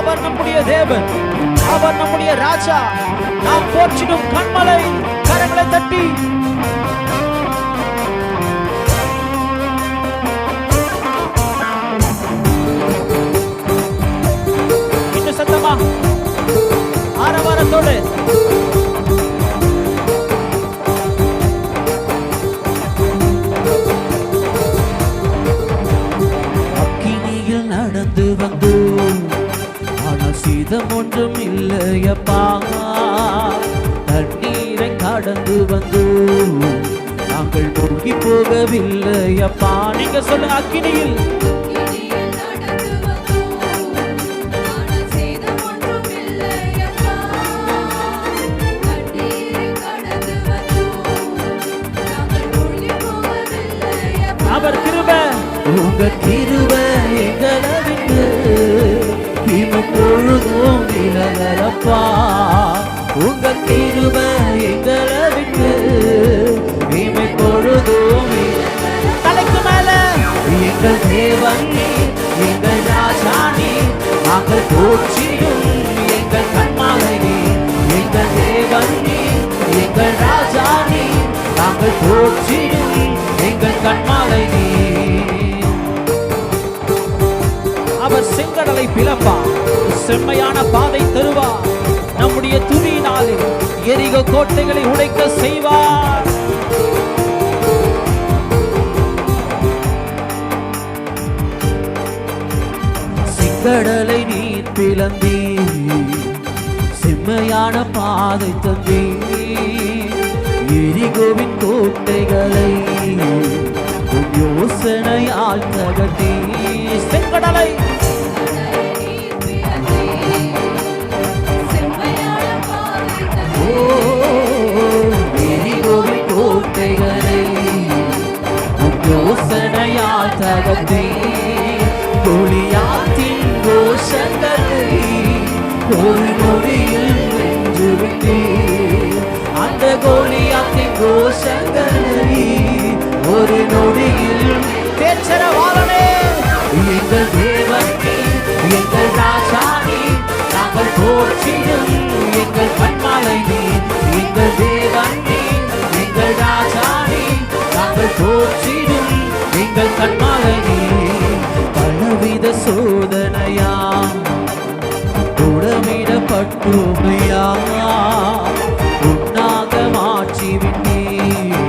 அவர் நம்முடைய தேவன், அவர் நம்முடைய ராஜா. நாம் போற்றிடும் கண்மலை. கரங்களை தட்டி இன்னும் சத்தமா ஆரவாரத்தோடு அக்கினியில் நடந்து வந்து சீதம் ஒன்றும் இல்லையப்பா. தண்ணீரை கடந்து வந்து நாங்கள் மூழ்கி போகவில்லையப்பா. நீங்க சொல்லுங்க, அக்கினியில் அவர் கிருபை, உங்க கிருபை எங்களை விட்டு பொழுதும் விலகலப்பா. உங்க கிருபை எங்களை விட்டு இமை பொழுதும் தலைக்கு மேல. எங்கள் தேவன் எங்கள் ராஜானி, நாங்கள் போற்றியும் எங்கள் கண்மாலை. எங்கள் தேவன் எங்கள் ராஜானி, நாங்கள் போற்றியும் எங்கள் கண்மாலை. அவர் செங்கடலை பிளப்பார், செம்மையான பாதை தருவார். நம்முடைய துதியினாலே எரிகோ கோட்டைகளை உடைக்க செய்வார். செங்கடலை நீர் பிளந்தீ, செம்மையான பாதை தந்தீ. எரிகோவின் கோட்டைகளை யோசனையால் தகர்த்தீ. செங்கடலை கோட்டைகளை யோசனையால் தகர்த்தீ. கோலியாத்தின் கோஷங்களை ஒரு நொடியில் வென்று விட்டீர். அந்த கோலியாத்தின் கோஷங்களை ஒரு நொடியில் பேச்சரவாளனே. எங்கள் தேவன் எங்கள் ராஜானி, நாங்கள் போற்றிடும் எங்கள் கண்மாலை. எங்கள் தேவன் எங்கள் ராஜானி, நாங்கள் போற்றிடும் எங்கள் கண்மாலை. பலவித சோதனையா உடவிடப்பட்டுமையா, உன்னாக மாற்றி விட்டீர்.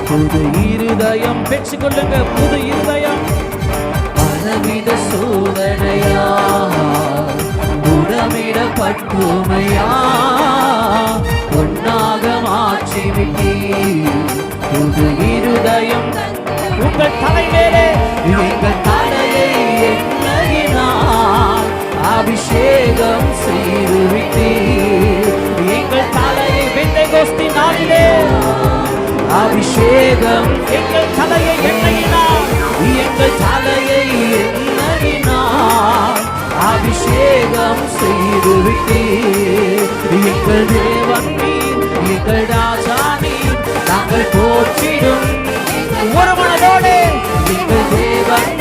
புது இருதயம் பெற்றுக்கொள்ளுங்க, புது இருதயம். பலவித சோதனையா உடவிடப்பட்டுமையா, உன்னாக மாற்றி விட்டீர். புது இருதயம் உங்கள் தலைமையிலே. எங்கள் தலையை எண்ணகினால் அபிஷேகம் செய்து விட்டீர். எங்கள் தலையை பெந்தெகோஸ்து நாளிலே அபிஷேகம். எங்கள் தலையை எண்ணகினால், எங்கள் தலையை எண்ணகினால் அபிஷேகம் செய்து விட்டீர். எங்கள் தேவன் எங்கள் ராஜானி, நாங்கள் போற்றிடும் ஒரு மனதோடு. எங்கள் தேவன்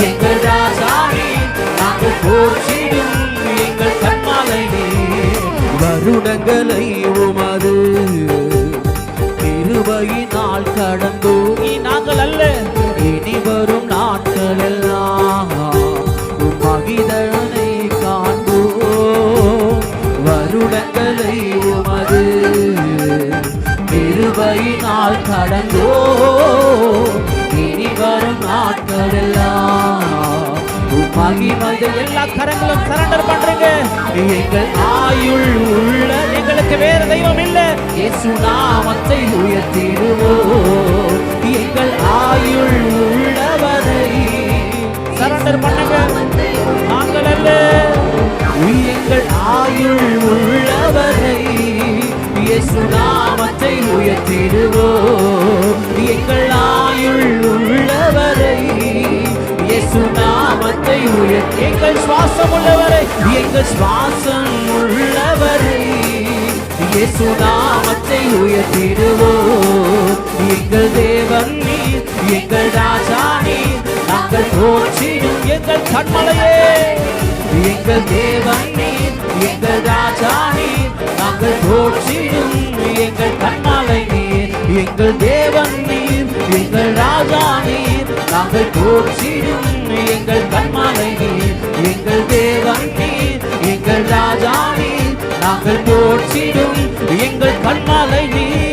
எங்கள் ராஜானி, நாங்கள் போற்றிடும் எங்கள் கண்மாலை. வருடங்களை உமது கிருபையினால் கடந்தோ நாங்கள் அல்ல, இனி வரும் நாட்கள் எல்லாம் மகிதனை காண்போம். வருடங்களை உமது கிருபையினால் கடந்தோ, இனி வரும் நாட்கள் எல்லாம் மகிமையில். எல்லா கரங்களும் சரண்டர் பண்றீங்க. எங்கள் ஆயுள் உள்ள எங்களுக்கு வேற தெய்வம் இல்லை. இயேசு நாமத்தை உயர்த்திடுவோம். எங்கள் ஆயுள் உள்ளவரை சரண்டர் பண்ணுங்க. நாங்கள் அல்ல, எங்கள் ஆயுள் உள்ளவரை இயேசு நாமத்தை உயர்த்திடுவோம். எங்கள் ஆயுள் உள்ளவரை இயேசு நாமத்தை உயர்த்தி. எங்கள் சுவாசம் உள்ளவரை, எங்கள் சுவாசம் உள்ளவரை இயேசு நாமத்தை உயர்த்திடுவோம். எங்கள் தேவன் நீர், எங்கள் ராஜா நீர், நாங்கள் போற்றிடும் எங்கள் கண்மலையே. எங்கள் தேவன் நீர், எங்கள் ராஜா நீர், நாங்கள் போற்றிடும் எங்கள் கண்மலை நீர். எங்கள் தேவன் நீர், எங்கள் ராஜா நீர், நாங்கள் போற்றிடும் எங்கள் கண்மலை நீர். எங்கள் தேவன் நீர், எங்கள் ராஜா நீர், நாங்கள் போற்றிடும் எங்கள் கண்மலை நீர்.